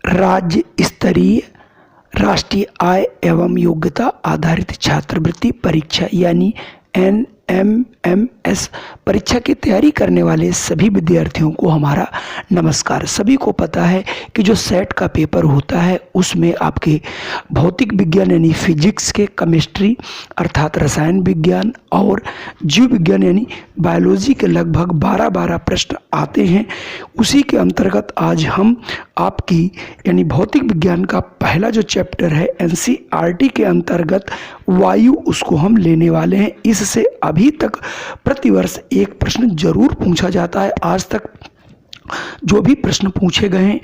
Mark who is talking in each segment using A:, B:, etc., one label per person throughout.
A: राज्य स्तरीय राष्ट्रीय आय एवं योग्यता आधारित छात्रवृत्ति परीक्षा यानी NMMS परीक्षा की तैयारी करने वाले सभी विद्यार्थियों को हमारा नमस्कार। सभी को पता है कि जो सेट का पेपर होता है उसमें आपके भौतिक विज्ञान यानी फिजिक्स के, केमिस्ट्री अर्थात रसायन विज्ञान और जीव विज्ञान यानी बायोलॉजी के लगभग 12 प्रश्न आते हैं। उसी के अंतर्गत आज हम आपकी यानी भौतिक विज्ञान का पहला जो चैप्टर है NCERT के अंतर्गत वायु, उसको हम लेने वाले हैं। इससे अभी तक प्रतिवर्ष एक प्रश्न जरूर पूछा जाता है। आज तक जो भी प्रश्न पूछे गए हैं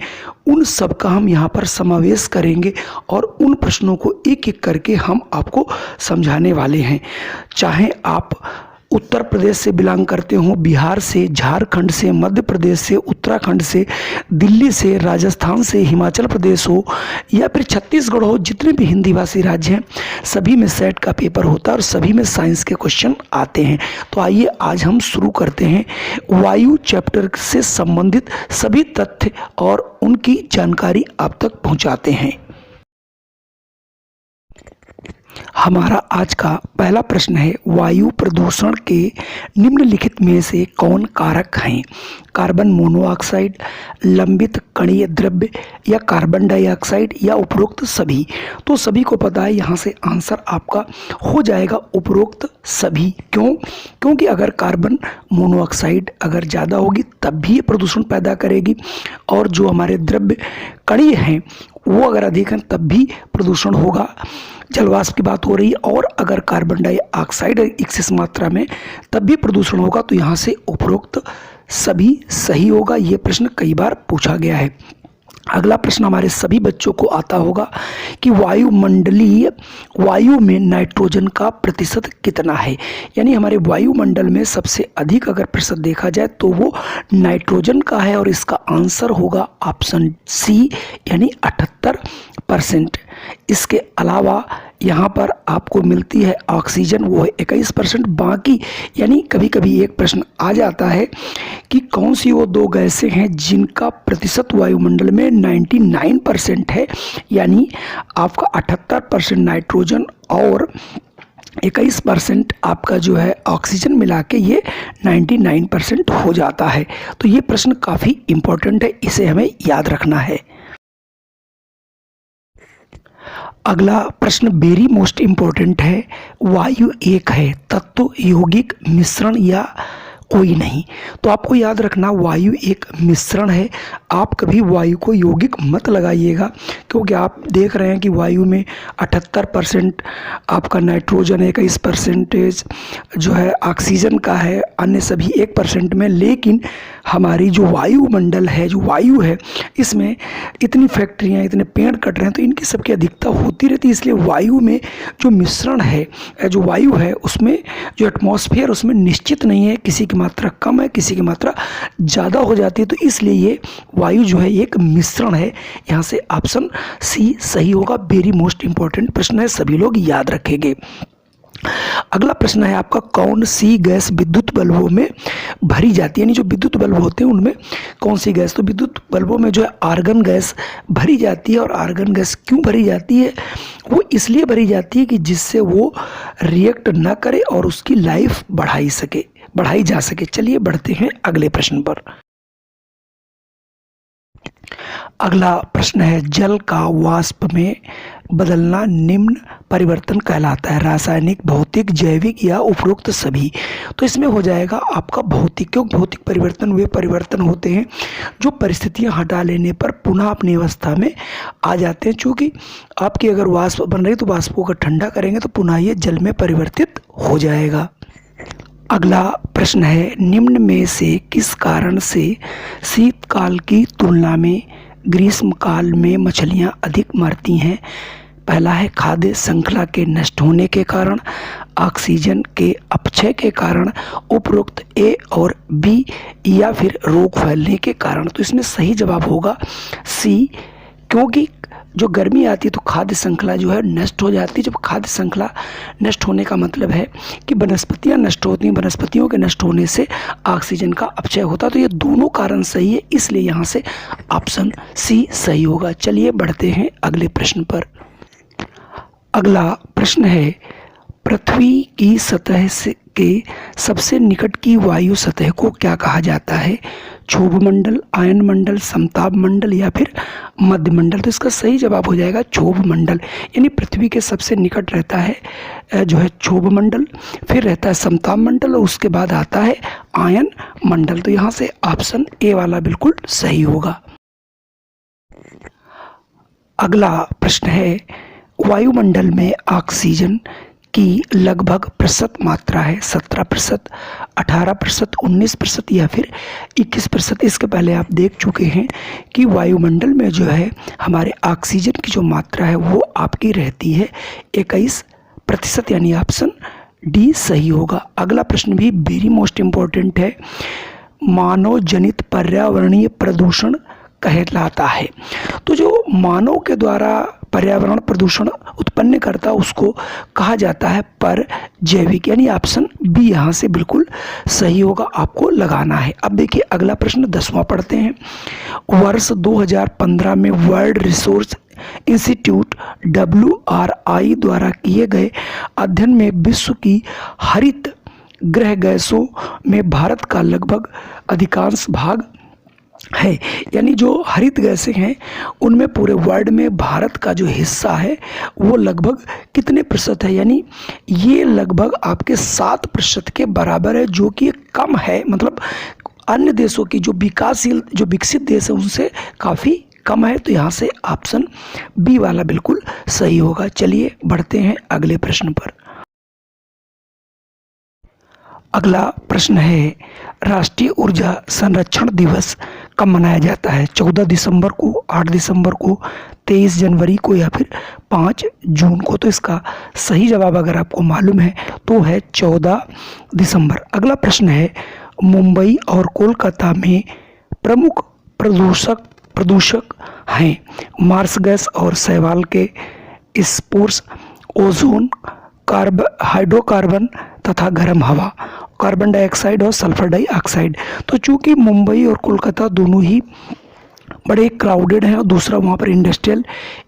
A: उन सब का हम यहाँ पर समावेश करेंगे और उन प्रश्नों को एक एक करके हम आपको समझाने वाले हैं। चाहे आप उत्तर प्रदेश से बिलोंग करते हो, बिहार से, झारखंड से, मध्य प्रदेश से, उत्तराखंड से, दिल्ली से, राजस्थान से, हिमाचल प्रदेश हो या फिर छत्तीसगढ़ हो, जितने भी हिंदी भाषी राज्य हैं सभी में सेट का पेपर होता है और सभी में साइंस के क्वेश्चन आते हैं। तो आइए आज हम शुरू करते हैं। वायु चैप्टर से संबंधित सभी तथ्य और उनकी जानकारी आप तक पहुँचाते हैं। हमारा आज का पहला प्रश्न है, वायु प्रदूषण के निम्नलिखित में से कौन कारक हैं? कार्बन मोनोऑक्साइड, लंबित कणीय द्रव्य या कार्बन डाइऑक्साइड या उपरोक्त सभी? तो सभी को पता है, यहाँ से आंसर आपका हो जाएगा उपरोक्त सभी। क्यों? क्योंकि अगर कार्बन मोनोऑक्साइड अगर ज़्यादा होगी तब भी ये प्रदूषण पैदा करेगी और जो हमारे द्रव्य कणीय हैं वो अगर अधिक हैं तब भी प्रदूषण होगा। जलवाष्प की बात हो रही है और अगर कार्बन डाइऑक्साइड एक्सेस मात्रा में तब भी प्रदूषण होगा। तो यहाँ से उपरोक्त सभी सही होगा। ये प्रश्न कई बार पूछा गया है। अगला प्रश्न हमारे सभी बच्चों को आता होगा कि वायुमंडलीय वायु में नाइट्रोजन का प्रतिशत कितना है? यानी हमारे वायुमंडल में सबसे अधिक अगर प्रतिशत देखा जाए तो वो नाइट्रोजन का है और इसका आंसर होगा ऑप्शन सी यानी 78%। इसके अलावा यहाँ पर आपको मिलती है ऑक्सीजन, वो है 21%। बाकी यानी कभी कभी एक प्रश्न आ जाता है कि कौन सी वो दो गैसें हैं जिनका प्रतिशत वायुमंडल में 99% है, यानी आपका 78% नाइट्रोजन और 21% आपका जो है ऑक्सीजन मिला के ये 99% हो जाता है। तो ये प्रश्न काफ़ी इम्पोर्टेंट है, इसे हमें याद रखना है। अगला प्रश्न वेरी मोस्ट इम्पोर्टेंट है, वायु एक है, तत्व यौगिक मिश्रण या कोई नहीं? तो आपको याद रखना वायु एक मिश्रण है। आप कभी वायु को यौगिक मत लगाइएगा, क्योंकि आप देख रहे हैं कि वायु में 78% आपका नाइट्रोजन है, 21% जो है ऑक्सीजन का है, अन्य सभी 1% में। लेकिन हमारी जो वायुमंडल है, जो वायु है, इसमें इतनी फैक्ट्रियाँ, इतने पेड़ कट रहे हैं तो इनकी सबकी अधिकता होती रहती है। इसलिए वायु में जो मिश्रण है, जो वायु है उसमें जो एटमॉस्फेयर उसमें निश्चित नहीं है, किसी की मात्रा कम है, किसी की मात्रा ज़्यादा हो जाती है। तो इसलिए ये वायु जो है एक मिश्रण है। यहाँ से ऑप्शन सी सही होगा। वेरी मोस्ट इंपॉर्टेंट प्रश्न है, सभी लोग याद रखेंगे। अगला प्रश्न है आपका, कौन सी गैस विद्युत बल्बों में भरी जाती है? यानी जो विद्युत बल्ब होते हैं उनमें कौन सी गैस? तो विद्युत बल्बों में जो है आर्गन गैस भरी जाती है। और आर्गन गैस क्यों भरी जाती है? वो इसलिए भरी जाती है कि जिससे वो रिएक्ट ना करे और उसकी लाइफ बढ़ाई जा सके। चलिए बढ़ते हैं अगले प्रश्न पर। अगला प्रश्न है, जल का वाष्प में बदलना निम्न परिवर्तन कहलाता है? रासायनिक, भौतिक, जैविक या उपरोक्त सभी? तो इसमें हो जाएगा आपका भौतिक। क्योंकि भौतिक परिवर्तन वे परिवर्तन होते हैं जो परिस्थितियां हटा लेने पर पुनः अपनी अवस्था में आ जाते हैं। चूँकि आपकी अगर वाष्प बन रही तो वाष्प को अगर ठंडा करेंगे तो पुनः ये जल में परिवर्तित हो जाएगा। अगला प्रश्न है, निम्न में से किस कारण से शीतकाल की तुलना में ग्रीष्म काल में मछलियां अधिक मरती हैं? पहला है खाद्य श्रृंखला के नष्ट होने के कारण, ऑक्सीजन के अपक्षय के कारण, उपरोक्त ए और बी, या फिर रोग फैलने के कारण। तो इसमें सही जवाब होगा सी, क्योंकि जो गर्मी आती है तो खाद्य श्रृंखला जो है नष्ट हो जाती है। जब खाद्य श्रृंखला नष्ट होने का मतलब है कि वनस्पतियाँ नष्ट होती हैं, वनस्पतियों के नष्ट होने से ऑक्सीजन का अपचय होता है। तो ये दोनों कारण सही है, इसलिए यहाँ से ऑप्शन सी सही होगा। चलिए बढ़ते हैं अगले प्रश्न पर। अगला प्रश्न है, पृथ्वी की सतह से के सबसे निकट की वायु सतह को क्या कहा जाता है? क्षोभ मंडल, आयन मंडल, समताप मंडल या फिर मध्य मंडल? तो इसका सही जवाब हो जाएगा क्षोभ मंडल। यानी पृथ्वी के सबसे निकट रहता है जो है क्षोभ मंडल, फिर रहता है समताप मंडल और उसके बाद आता है आयन मंडल। तो यहाँ से ऑप्शन ए वाला बिल्कुल सही होगा। अगला प्रश्न है, वायुमंडल में ऑक्सीजन की लगभग प्रतिशत मात्रा है? 17%, 18%, 19% या फिर 21%? इसके पहले आप देख चुके हैं कि वायुमंडल में जो है हमारे ऑक्सीजन की जो मात्रा है वो आपकी रहती है 21%, यानी ऑप्शन डी सही होगा। अगला प्रश्न भी वेरी मोस्ट इम्पोर्टेंट है, मानव जनित पर्यावरणीय प्रदूषण कहलाता है। तो जो मानव के द्वारा पर्यावरण प्रदूषण उत्पन्न करता उसको कहा जाता है परजैविक, यानी ऑप्शन बी यहाँ से बिल्कुल सही होगा, आपको लगाना है। अब देखिए अगला प्रश्न 10वां पढ़ते हैं। वर्ष 2015 में वर्ल्ड रिसोर्स इंस्टीट्यूट WRI द्वारा किए गए अध्ययन में विश्व की हरित गृह गैसों में भारत का लगभग अधिकांश भाग है। यानी जो हरित गैसें हैं उनमें पूरे वर्ल्ड में भारत का जो हिस्सा है वो लगभग कितने प्रतिशत है? यानी ये लगभग आपके 7% के बराबर है, जो कि कम है। मतलब अन्य देशों की जो विकासशील जो विकसित देश है उनसे काफ़ी कम है। तो यहाँ से ऑप्शन बी वाला बिल्कुल सही होगा। चलिए बढ़ते हैं अगले प्रश्न पर। अगला प्रश्न है, राष्ट्रीय ऊर्जा संरक्षण दिवस कब मनाया जाता है? 14 दिसंबर को, 8 दिसंबर को, 23 जनवरी को या फिर 5 जून को? तो इसका सही जवाब अगर आपको मालूम है तो है 14 दिसंबर। अगला प्रश्न है, मुंबई और कोलकाता में प्रमुख प्रदूषक हैं मार्स गैस और शैवाल के स्पोर्स, ओजोन, हाइड्रोकार्बन तथा गर्म हवा, कार्बन डाइऑक्साइड और सल्फर डाइऑक्साइड। तो चूंकि मुंबई और कोलकाता दोनों ही बड़े क्राउडेड हैं और दूसरा वहाँ पर इंडस्ट्रियल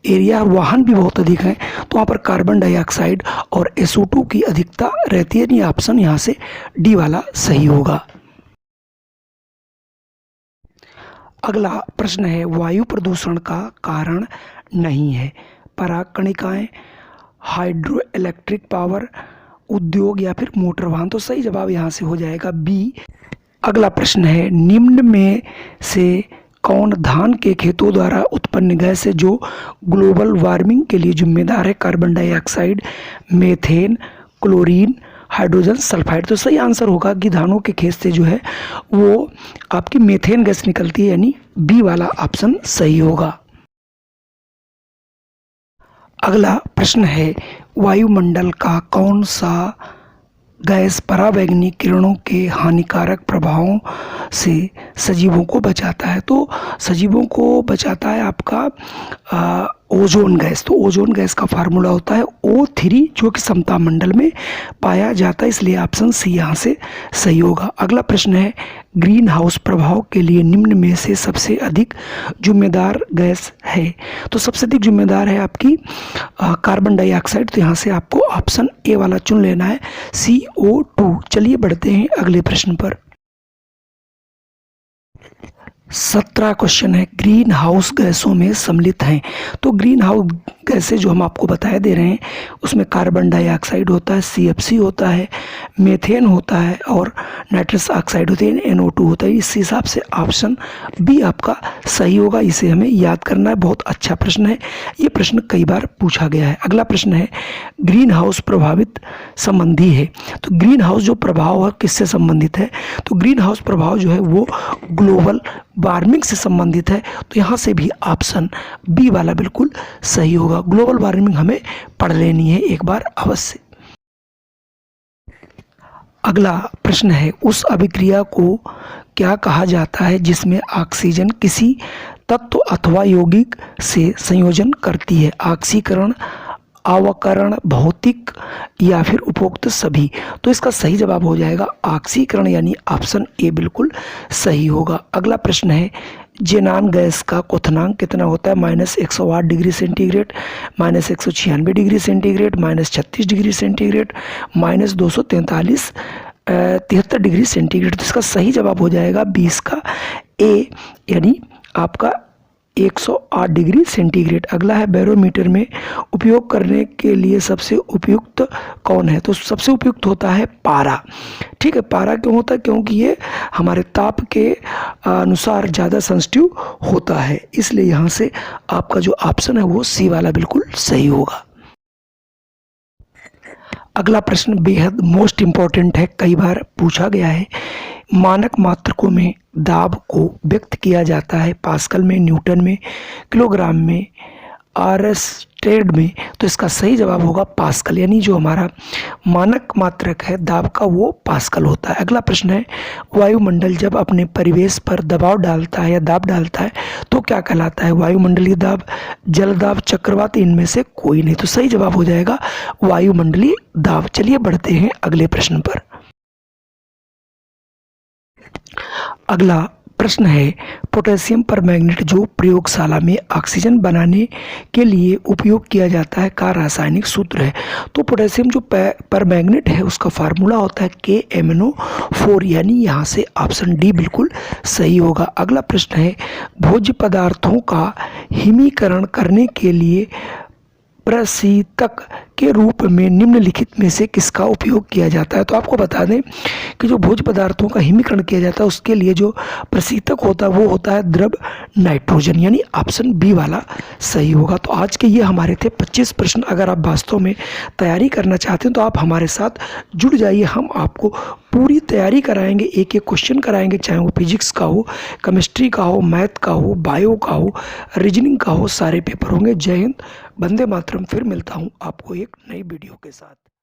A: एरिया और वाहन भी बहुत अधिक हैं, तो वहाँ पर कार्बन डाइऑक्साइड और SO2 की अधिकता रहती है। यानी ऑप्शन यहाँ से डी वाला सही होगा। अगला प्रश्न है, वायु प्रदूषण का कारण नहीं है परागकणिकाएं, हाइड्रो इलेक्ट्रिक पावर, उद्योग या फिर मोटर वाहन? तो सही जवाब यहाँ से हो जाएगा बी। अगला प्रश्न है, निम्न में से कौन धान के खेतों द्वारा उत्पन्न गैस है जो ग्लोबल वार्मिंग के लिए जिम्मेदार है? Carbon dioxide, methane, chlorine, hydrogen sulphide? तो सही आंसर होगा कि धानों के खेत से जो है वो आपकी मीथेन गैस निकलती है, यानी बी वाला ऑप्शन सही होगा। अगला प्रश्न है, वायुमंडल का कौन सा गैस पराबैंगनी किरणों के हानिकारक प्रभावों से सजीवों को बचाता है? तो सजीवों को बचाता है आपका ओजोन गैस। तो ओजोन गैस का फार्मूला होता है O3, जो कि समताप मंडल में पाया जाता है, इसलिए ऑप्शन सी यहाँ से सही होगा। अगला प्रश्न है, ग्रीन हाउस प्रभाव के लिए निम्न में से सबसे अधिक जिम्मेदार गैस है? तो सबसे अधिक जिम्मेदार है आपकी कार्बन डाइऑक्साइड। तो यहाँ से आपको ऑप्शन ए वाला चुन लेना है, CO2। चलिए बढ़ते हैं अगले प्रश्न पर। 17 क्वेश्चन है, ग्रीन हाउस गैसों में सम्मिलित हैं। तो ग्रीन हाउस गैसें जो हम आपको बताए दे रहे हैं उसमें कार्बन डाइऑक्साइड होता है, CFC होता है, मीथेन होता है और नाइट्रस ऑक्साइड होती है, NO2 होता है। इस हिसाब से ऑप्शन बी आपका सही होगा। इसे हमें याद करना है। बहुत अच्छा प्रश्न है, ये प्रश्न कई बार पूछा गया है। अगला प्रश्न है, ग्रीन हाउस प्रभावित संबंधी है। तो ग्रीन हाउस जो प्रभाव है किससे संबंधित है? तो ग्रीन हाउस प्रभाव जो है वो ग्लोबल वार्मिंग से संबंधित है। तो यहाँ से भी ऑप्शन बी वाला बिल्कुल सही होगा। ग्लोबल वार्मिंग हमें पढ़ लेनी है एक बार अवश्य। अगला प्रश्न है, उस अभिक्रिया को क्या कहा जाता है जिसमें ऑक्सीजन किसी तत्व अथवा यौगिक से संयोजन करती है? ऑक्सीकरण, अवकरण, भौतिक या फिर उपरोक्त सभी। तो इसका सही जवाब हो जाएगा ऑक्सीकरण, यानी ऑप्शन ए बिल्कुल सही होगा। अगला प्रश्न है, ज़ेनान गैस का क्वथनांक कितना होता है? -108 degree centigrade, -196 degree centigrade, -36 degree centigrade, -243 73 degree centigrade. तो इसका सही जवाब हो जाएगा 20 का ए, यानी आपका 108 डिग्री सेंटीग्रेड। अगला है, बैरोमीटर में उपयोग करने के लिए सबसे उपयुक्त कौन है? तो सबसे उपयुक्त होता है पारा। ठीक है, पारा क्यों होता है? क्योंकि ये हमारे ताप के अनुसार ज़्यादा सेंसिटिव होता है, इसलिए यहाँ से आपका जो ऑप्शन है वो सी वाला बिल्कुल सही होगा। अगला प्रश्न बेहद मोस्ट इम्पॉर्टेंट है, कई बार पूछा गया है। मानक मात्रकों में दाब को व्यक्त किया जाता है पास्कल में, न्यूटन में, किलोग्राम में, आरस्टेड में। तो इसका सही जवाब होगा पास्कल, यानी जो हमारा मानक मात्रक है दाब का वो पास्कल होता है। अगला प्रश्न है, वायुमंडल जब अपने परिवेश पर दबाव डालता है या दाब डालता है तो क्या कहलाता है? वायुमंडलीय दाब, जल दाब, चक्रवात, इनमें से कोई नहीं। तो सही जवाब हो जाएगा वायुमंडलीय दाब। चलिए बढ़ते हैं अगले प्रश्न पर। अगला प्रश्न है, पोटेशियम परमैंगनेट जो प्रयोगशाला में ऑक्सीजन बनाने के लिए उपयोग किया जाता है का रासायनिक सूत्र है? तो पोटेशियम जो परमैंगनेट है उसका फार्मूला होता है KMnO4, यानी यहाँ से ऑप्शन डी बिल्कुल सही होगा। अगला प्रश्न है, भोज्य पदार्थों का हिमीकरण करने के लिए प्रशीतक के रूप में निम्नलिखित में से किसका उपयोग किया जाता है? तो आपको बता दें कि जो भोज्य पदार्थों का हिमीकरण किया जाता है उसके लिए जो प्रशीतक होता है वो होता है द्रव नाइट्रोजन, यानी ऑप्शन बी वाला सही होगा। तो आज के ये हमारे थे 25 प्रश्न। अगर आप वास्तव में तैयारी करना चाहते हैं तो आप हमारे साथ जुड़ जाइए, हम आपको पूरी तैयारी कराएंगे, एक एक क्वेश्चन कराएंगे, चाहे वो फिजिक्स का हो, केमिस्ट्री का हो, मैथ का हो, बायो का हो, रीजनिंग का हो, सारे पेपर होंगे। जय हिंद, वंदे मातरम। फिर मिलता हूँ आपको एक नई वीडियो के साथ।